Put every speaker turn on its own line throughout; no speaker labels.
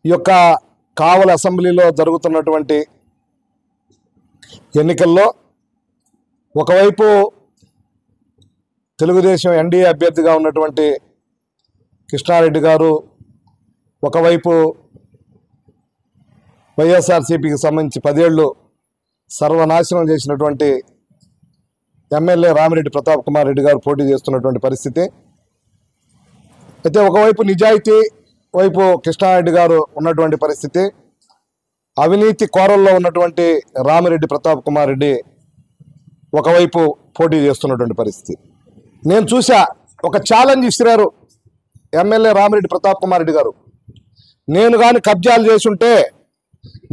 ఈ యొక్క కావలి అసెంబ్లీలో జరుగుతున్నటువంటి ఎన్నికల్లో ఒకవైపు తెలుగుదేశం ఎన్డీఏ అభ్యర్థిగా ఉన్నటువంటి కృష్ణారెడ్డి గారు, ఒకవైపు వైఎస్ఆర్సీపీకి సంబంధించి 10 ఏళ్ళు సర్వనాశనం చేసినటువంటి ఎమ్మెల్యే రామిరెడ్డి ప్రతాప్ కుమార్ రెడ్డి గారు పోటీ చేస్తున్నటువంటి పరిస్థితి. అయితే ఒకవైపు నిజాయితీ వైపు కృష్ణారెడ్డి గారు ఉన్నటువంటి పరిస్థితి, అవినీతి కోరల్లో ఉన్నటువంటి రామిరెడ్డి ప్రతాప్ కుమార్ రెడ్డి ఒకవైపు పోటీ చేస్తున్నటువంటి పరిస్థితి. నేను చూసా, ఒక ఛాలెంజ్ ఇస్తున్నారు ఎమ్మెల్యే రామిరెడ్డి ప్రతాప్ కుమార్ రెడ్డి గారు. నేను కానీ కబ్జాలు చేసుంటే,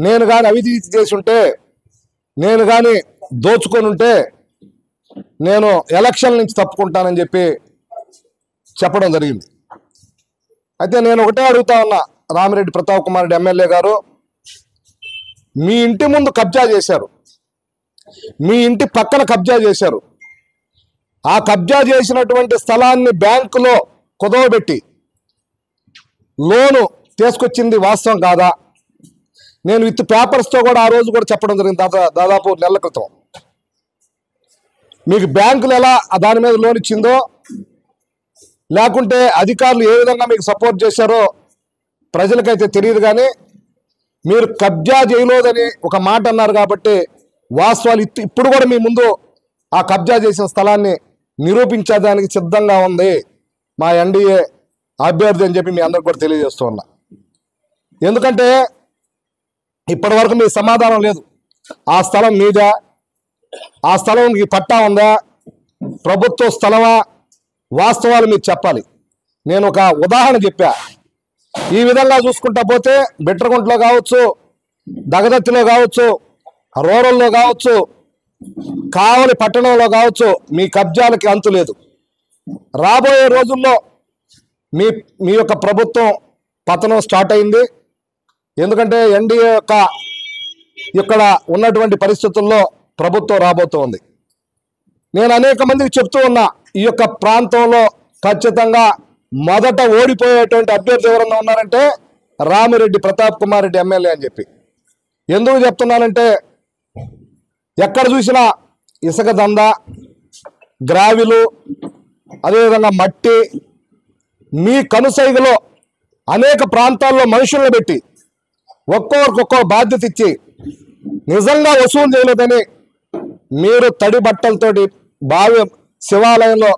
నేను కానీ అవినీతి చేసుంటే, నేను కానీ దోచుకొని ఉంటే నేను ఎలక్షన్ నుంచి తప్పుకుంటానని చెప్పి చెప్పడం జరిగింది. అయితే నేను ఒకటే అడుగుతా ఉన్నా, రామిరెడ్డి ప్రతాప్ కుమార్ రెడ్డి ఎమ్మెల్యే గారు, మీ ఇంటి ముందు కబ్జా చేశారు, మీ ఇంటి పక్కన కబ్జా చేశారు. ఆ కబ్జా చేసినటువంటి స్థలాన్ని బ్యాంకులో కుదవబెట్టి లోను తీసుకొచ్చింది వాస్తవం కాదా? నేను విత్ పేపర్స్తో కూడా ఆ రోజు కూడా చెప్పడం జరిగింది, దాదాపు నెలల క్రితం. మీకు బ్యాంకులు ఎలా దాని మీద లోన్ ఇచ్చిందో, లేకుంటే అధికారులు ఏ విధంగా మీకు సపోర్ట్ చేశారో ప్రజలకైతే తెలియదు. కానీ మీరు కబ్జా చేయలేదని ఒక మాట అన్నారు కాబట్టి వాస్తవాలు ఇప్పుడు కూడా మీ ముందు ఆ కబ్జా చేసిన స్థలాన్ని నిరూపించడానికి సిద్ధంగా ఉంది మా ఎన్డీఏ అభ్యర్థి అని చెప్పి మీ అందరికి కూడా తెలియజేస్తూ ఉన్నా. ఎందుకంటే ఇప్పటి వరకు మీ సమాధానం లేదు. ఆ స్థలం మీదా? ఆ స్థలంకి పట్టా ఉందా? ప్రభుత్వ స్థలమా? వాస్తవాలు మీరు చెప్పాలి. నేను ఒక ఉదాహరణ చెప్పా. ఈ విధంగా చూసుకుంటా పోతే బిట్రగుంటలో కావచ్చు, దగదత్తిలో కావచ్చు, రూరల్లో కావచ్చు, కావలి పట్టణంలో కావచ్చు, మీ కబ్జాలకి అంతు లేదు. రాబోయే రోజుల్లో మీ యొక్క ప్రభుత్వం పతనం స్టార్ట్ అయింది. ఎందుకంటే ఎన్డీఏ ఇక్కడ ఉన్నటువంటి పరిస్థితుల్లో ప్రభుత్వం రాబోతోంది. నేను అనేక మందికి చెప్తూ ఉన్నా, ఈ యొక్క ప్రాంతంలో ఖచ్చితంగా మొదట ఓడిపోయేటువంటి అభ్యర్థి ఎవరన్నా ఉన్నారంటే రామిరెడ్డి ప్రతాప్ కుమార్ రెడ్డి ఎమ్మెల్యే అని చెప్పి. ఎందుకు చెప్తున్నానంటే ఎక్కడ చూసినా ఇసుక దంద, గ్రావిలు, అదేవిధంగా మట్టి, మీ కనుసైగలో అనేక ప్రాంతాల్లో మనుషులను పెట్టి ఒక్కొక్కరికి ఒక్కో బాధ్యత ఇచ్చి నిజంగా వసూలు చేయలేదని మీరు తడి బట్టలతోటి శివాలయంలో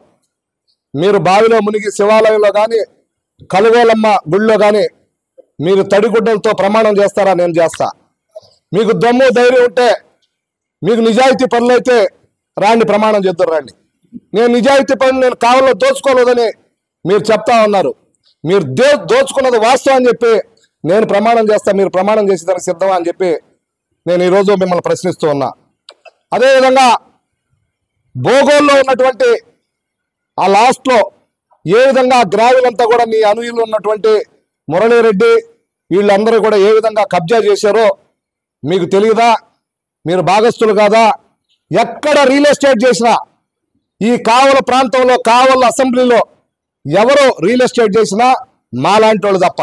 మీరు బావిలో మునిగి శివాలయంలో కానీ కలుగోలమ్మ గుళ్ళో కానీ మీరు తడిగుడ్డలతో ప్రమాణం చేస్తారా? నేను చేస్తా. మీకు దమ్ము ధైర్యం ఉంటే, మీకు నిజాయితీ పనులు అయితే రాండి, ప్రమాణం చేద్దరు రండి. నేను నిజాయితీ పనులు నేను కావల్లో దోచుకోలేదని మీరు చెప్తా ఉన్నారు. మీరు దోచుకున్నది వాస్తవం అని చెప్పి నేను ప్రమాణం చేస్తా. మీరు ప్రమాణం చేసేదానికి సిద్ధమా అని చెప్పి నేను ఈరోజు మిమ్మల్ని ప్రశ్నిస్తూ ఉన్నా. అదేవిధంగా భోగోల్లో ఉన్నటువంటి ఆ లాస్ట్లో ఏ విధంగా గ్రావిలంతా కూడా మీ అనుయులు ఉన్నటువంటి మురళీరెడ్డి వీళ్ళందరూ కూడా ఏ విధంగా కబ్జా చేశారో మీకు తెలియదా? మీరు భాగస్తులు కాదా? ఎక్కడ రియల్ ఎస్టేట్ చేసినా ఈ కావల ప్రాంతంలో, కావల అసెంబ్లీలో ఎవరు రియల్ ఎస్టేట్ చేసినా మాలాంటి వాళ్ళు తప్ప.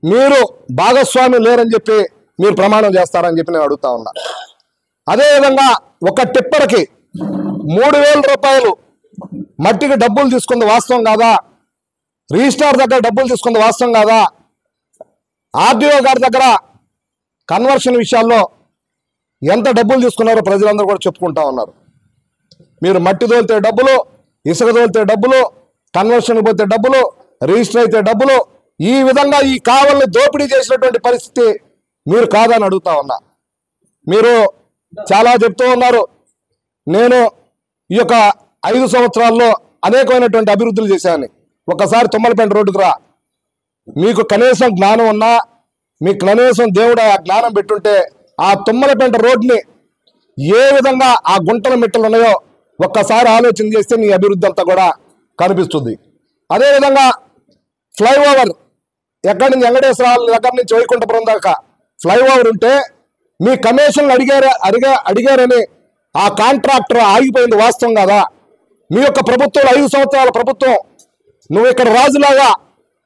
మీరు భాగస్వామి లేరని చెప్పి మీరు ప్రమాణం చేస్తారని చెప్పి నేను అడుగుతా ఉన్నా. అదేవిధంగా ఒక టిప్పర్కి 3,000 రూపాయలు మట్టికి డబ్బులు తీసుకుంది వాస్తవం కాదా? రిజిస్ట్రార్ దగ్గర డబ్బులు తీసుకుంది వాస్తవం కాదా? ఆర్డీఓ గారి దగ్గర కన్వర్షన్ విషయాల్లో ఎంత డబ్బులు తీసుకున్నారో ప్రజలందరూ కూడా చెప్పుకుంటా ఉన్నారు. మీరు మట్టి తోలితే డబ్బులు, ఇసుక తోలితే డబ్బులు, కన్వర్షన్ పోతే డబ్బులు, రిజిస్టర్ అయితే డబ్బులు, ఈ విధంగా ఈ కావల్ని దోపిడీ చేసినటువంటి పరిస్థితి మీరు కాదని అడుగుతా ఉన్నా. మీరు చాలా చెప్తూ ఉన్నారు, నేను ఈ యొక్క 5 సంవత్సరాల్లో అనేకమైనటువంటి అభివృద్ధులు చేశాను. ఒకసారి తుమ్మలపేంట రోడ్డుకు రా, మీకు కనీసం జ్ఞానం ఉన్నా, మీకు కనీసం దేవుడు ఆ జ్ఞానం పెట్టుంటే ఆ తుమ్మలపేంట రోడ్ని ఏ విధంగా ఆ గుంటల మిట్టలు ఉన్నాయో ఒక్కసారి ఆలోచన చేస్తే మీ అభివృద్ధి అంతా కూడా కనిపిస్తుంది. అదేవిధంగా ఫ్లైఓవర్ ఎక్కడి నుంచి వెంకటేశ్వర దగ్గర నుంచి వైకుంఠపురం దాకా ఫ్లైఓవర్ ఉంటే మీ కమిషన్లు అడిగారని ఆ కాంట్రాక్టర్ ఆగిపోయింది వాస్తవం కదా? మీ యొక్క ప్రభుత్వం 5 సంవత్సరాల ప్రభుత్వం నువ్వు ఇక్కడ రాజులాగా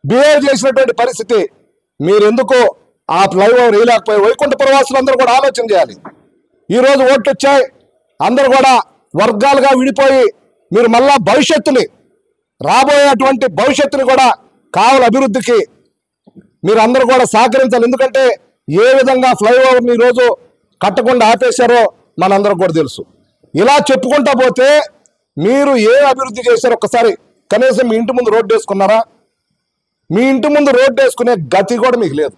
బిహేవ్ చేసినటువంటి పరిస్థితి మీరెందుకు ఆ ఫ్లైఓవర్ వేయలేకపోయి వైకుంఠపురం వాసులందరూ కూడా ఆలోచన చేయాలి. ఈరోజు ఓట్లు వచ్చాయి, అందరూ కూడా వర్గాలుగా విడిపోయి మీరు మళ్ళా భవిష్యత్తుని, రాబోయేటువంటి భవిష్యత్తుని కూడా కావలి అభివృద్ధికి మీరు అందరూ కూడా సహకరించాలి. ఎందుకంటే ఏ విధంగా ఫ్లైఓవర్ని ఈరోజు కట్టకుండా ఆపేశారో మనందరం కూడా తెలుసు. ఇలా చెప్పుకుంటా పోతే మీరు ఏ అభివృద్ధి చేశారో ఒక్కసారి కనీసం మీ ఇంటి ముందు రోడ్డు వేసుకున్నారా? మీ ఇంటి ముందు రోడ్డు వేసుకునే గతి కూడా మీకు లేదు.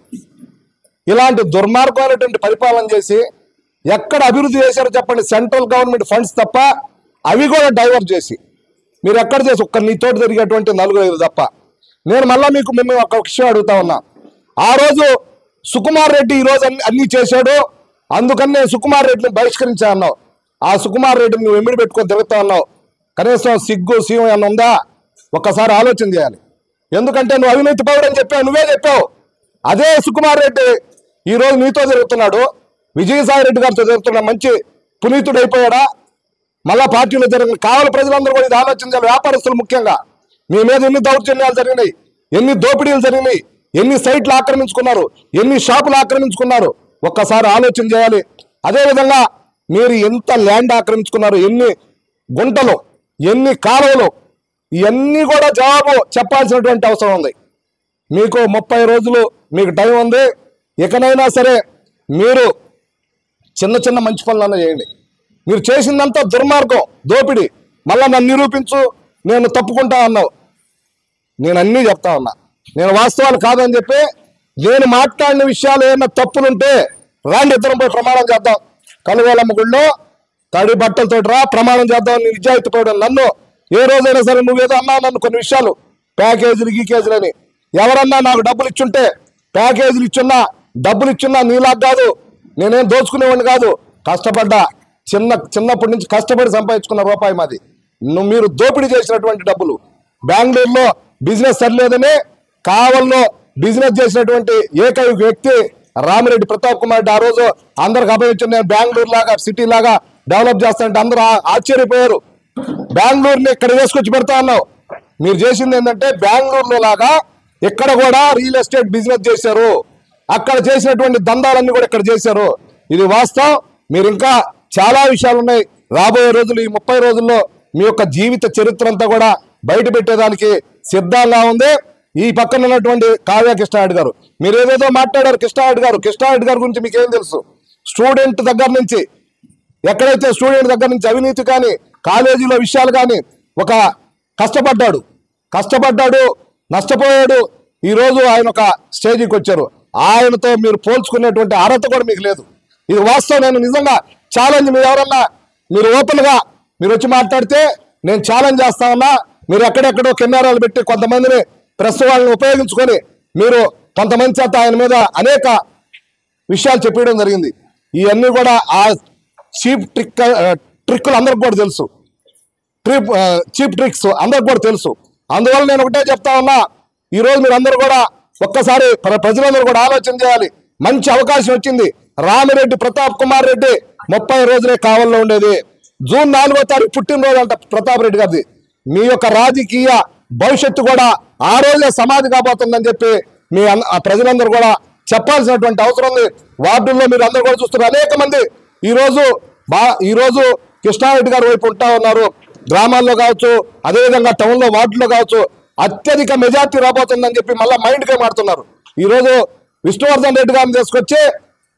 ఇలాంటి దుర్మార్గమైనటువంటి పరిపాలన చేసి ఎక్కడ అభివృద్ధి చేశారో చెప్పండి. సెంట్రల్ గవర్నమెంట్ ఫండ్స్ తప్ప అవి కూడా డైవర్ట్ చేసి మీరు ఎక్కడ చేసి ఒక్క నీతోటి జరిగేటువంటి 4-5 తప్ప. నేను మళ్ళీ మిమ్మల్ని ఒక విషయం అడుగుతా ఉన్నా. ఆ రోజు సుకుమార్ రెడ్డి ఈరోజు అన్నీ చేశాడు, అందుకని నేను సుకుమార్ రెడ్డిని బహిష్కరించా అన్నావు. ఆ సుకుమార్ రెడ్డిని నువ్వు ఎమ్మిడి పెట్టుకొని తిరుగుతా ఉన్నావు. కనీసం సిగ్గు సీఎం ఏమన్నా ఉందా? ఒక్కసారి ఆలోచన చేయాలి. ఎందుకంటే నువ్వు అవినీతి పౌరుడు అని చెప్పావు, నువ్వే చెప్పావు. అదే సుకుమార్ రెడ్డి ఈరోజు నీతో తిరుగుతున్నాడు, విజయసాయి రెడ్డి గారితో తిరుగుతున్నాడు. మంచి పునీతుడు అయిపోయాడా? మళ్ళా పార్టీలో జరిగిన కావలి ప్రజలందరూ కూడా ఇది ఆలోచన చేయాలి. వ్యాపారస్తులు ముఖ్యంగా మీ మీద ఎన్ని దౌర్జన్యాలు జరిగినాయి, ఎన్ని దోపిడీలు జరిగినాయి, ఎన్ని సైట్లు ఆక్రమించుకున్నారు, ఎన్ని షాపులు ఆక్రమించుకున్నారు, ఒక్కసారి ఆలోచన చేయాలి. అదేవిధంగా మీరు ఎంత ల్యాండ్ ఆక్రమించుకున్నారు, ఎన్ని గుంటలు, ఎన్ని కాలువలు, ఇవన్నీ కూడా జవాబు చెప్పాల్సినటువంటి అవసరం ఉంది. మీకు 30 రోజులు మీకు టైం ఉంది. ఇకనైనా సరే మీరు చిన్న చిన్న మంచి పనులన్నా చేయండి. మీరు చేసిందంతా దుర్మార్గం, దోపిడీ. మళ్ళీ నన్ను నిరూపించు, నేను తప్పుకుంటా అన్నావు. నేను అన్నీ చెప్తా ఉన్నా, నేను వాస్తవాలు కాదని చెప్పి. నేను మాట్లాడిన విషయాలు ఏమైనా తప్పులుంటే రాండి, ఇద్దరం పోయి ప్రమాణం చేద్దాం. కలుగోలమ్మ గుళ్ళో తడి బట్టలతో రా, ప్రమాణం చేద్దాం. నీ నిజాయితీ పడడం. నన్ను ఏ రోజైనా సరే నువ్వేదో అన్నావు నన్ను కొన్ని విషయాలు, ప్యాకేజీలు గీకేజీలు అని. ఎవరన్నా నాకు డబ్బులు ఇచ్చుంటే, ప్యాకేజీలు ఇచ్చున్నా, డబ్బులు ఇచ్చున్నా నీలాగా కాదు, నేనేం దోచుకునేవాడిని కాదు. కష్టపడ్డా, చిన్నప్పటి నుంచి కష్టపడి సంపాదించుకున్న రూపాయి మాది. మీరు దోపిడీ చేసినటువంటి డబ్బులు. బెంగళూరులో బిజినెస్ సరిలేదని కావల్లో బిజినెస్ చేసినటువంటి ఏకైక వ్యక్తి రామిరెడ్డి ప్రతాప్ కుమార్ రెడ్డి. ఆ రోజు అందరికి అభయించారు, నేను బెంగళూరు లాగా సిటీ లాగా డెవలప్ చేస్తానంటే అందరూ ఆశ్చర్యపోయారు. బెంగళూరుని ఇక్కడ వేసుకొచ్చి పెడతా అన్నావు. మీరు చేసింది ఏంటంటే బెంగళూరులో లాగా ఇక్కడ కూడా రియల్ ఎస్టేట్ బిజినెస్ చేశారు. అక్కడ చేసినటువంటి దందాలన్నీ కూడా ఇక్కడ చేశారు. ఇది వాస్తవం. మీరు ఇంకా చాలా విషయాలు ఉన్నాయి. రాబోయే రోజులు, ఈ 30 రోజుల్లో మీ యొక్క జీవిత చరిత్ర అంతా కూడా బయట పెట్టేదానికి సిద్ధంగా ఉంది. ఈ పక్కన ఉన్నటువంటి కావ్య కృష్ణారెడ్డి గారు, మీరు ఏదేదో మాట్లాడారు. కృష్ణారెడ్డి గారి గురించి మీకు ఏం తెలుసు? స్టూడెంట్ దగ్గర నుంచి, ఎక్కడైతే స్టూడెంట్ దగ్గర నుంచి అవినీతి కానీ, కాలేజీలో విషయాలు కానీ, ఒక కష్టపడ్డాడు, నష్టపోయాడు. ఈరోజు ఆయన ఒక స్టేజీకి వచ్చారు. ఆయనతో మీరు పోల్చుకునేటువంటి అర్హత కూడా మీకు లేదు. ఇది వాస్తవం. నేను నిజంగా ఛాలెంజ్, మీరు ఎవరన్నా మీరు ఓపెన్గా మీరు వచ్చి మాట్లాడితే నేను ఛాలెంజ్ చేస్తా ఉన్నా. మీరు ఎక్కడెక్కడో కెమెరాలు పెట్టి కొంతమందిని ప్రెస్ వాళ్ళని ఉపయోగించుకొని మీరు కొంతమంది చేత ఆయన మీద అనేక విషయాలు చెప్పడం జరిగింది. ఇవన్నీ కూడా ఆ చీప్ ట్రిక్లు అందరికి కూడా తెలుసు, చీప్ ట్రిక్స్ అందరికి కూడా తెలుసు. అందువల్ల నేను ఒకటే చెప్తా ఉన్నా, ఈరోజు మీరు అందరూ కూడా ఒక్కసారి ప్రజలందరూ కూడా ఆలోచన చేయాలి. మంచి అవకాశం వచ్చింది. రామిరెడ్డి ప్రతాప్ కుమార్ రెడ్డి 30 రోజులే కావల్లో ఉండేది. జూన్ 4వ తారీఖు పుట్టినరోజు అంట ప్రతాప్ రెడ్డి గారిది. మీ యొక్క రాజకీయ భవిష్యత్తు కూడా ఆ రోజే సమాధి కాబోతుందని చెప్పి మీ ప్రజలందరూ కూడా చెప్పాల్సినటువంటి అవసరం ఉంది. వార్డుల్లో మీరు అందరూ కూడా చూస్తున్నారు, అనేక మంది ఈరోజు కృష్ణారెడ్డి గారి వైపు ఉంటా ఉన్నారు. గ్రామాల్లో కావచ్చు, అదేవిధంగా టౌన్లో వార్డుల్లో కావచ్చు, అత్యధిక మెజార్టీ రాబోతుందని చెప్పి మళ్ళీ మైండ్ గేమ్ ఆడుతున్నారు. ఈరోజు విష్ణువర్ధన్ రెడ్డి గారిని తీసుకొచ్చి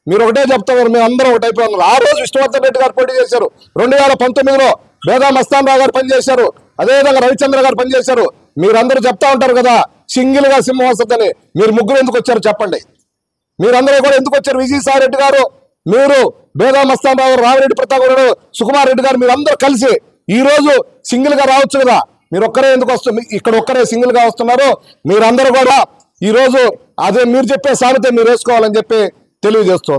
మీరు ఒకటే చెప్తున్నారు, మేము అందరం ఒకటైపోయినారు. ఆ రోజు విష్ణువర్ధన్ రెడ్డి గారు పోటీ చేశారు. 2019లో బేదా మస్తాన్ రావు గారు పనిచేశారు, అదేవిధంగా రవిచంద్ర గారు పనిచేశారు. మీరందరూ చెప్తా ఉంటారు కదా సింగిల్ గా సింహం వస్తుందని. మీరు ముగ్గురు ఎందుకు వచ్చారు చెప్పండి? మీరందరూ కూడా ఎందుకు వచ్చారు? విజయసాయి రెడ్డి గారు, మీరు, బేదా మస్తాన్ రావు, రామిరెడ్డి ప్రతాప్ గారు, సుకుమార్ రెడ్డి గారు, మీరు అందరూ కలిసి ఈ రోజు సింగిల్ గా రావచ్చు కదా. మీరు ఒక్కరే ఎందుకు వస్తుంది? ఇక్కడ ఒక్కరే సింగిల్ గా వస్తున్నారు. మీరందరూ కూడా ఈ రోజు అదే మీరు చెప్పే సామెత మీరు వేసుకోవాలని చెప్పి తెలియజేస్తోంది.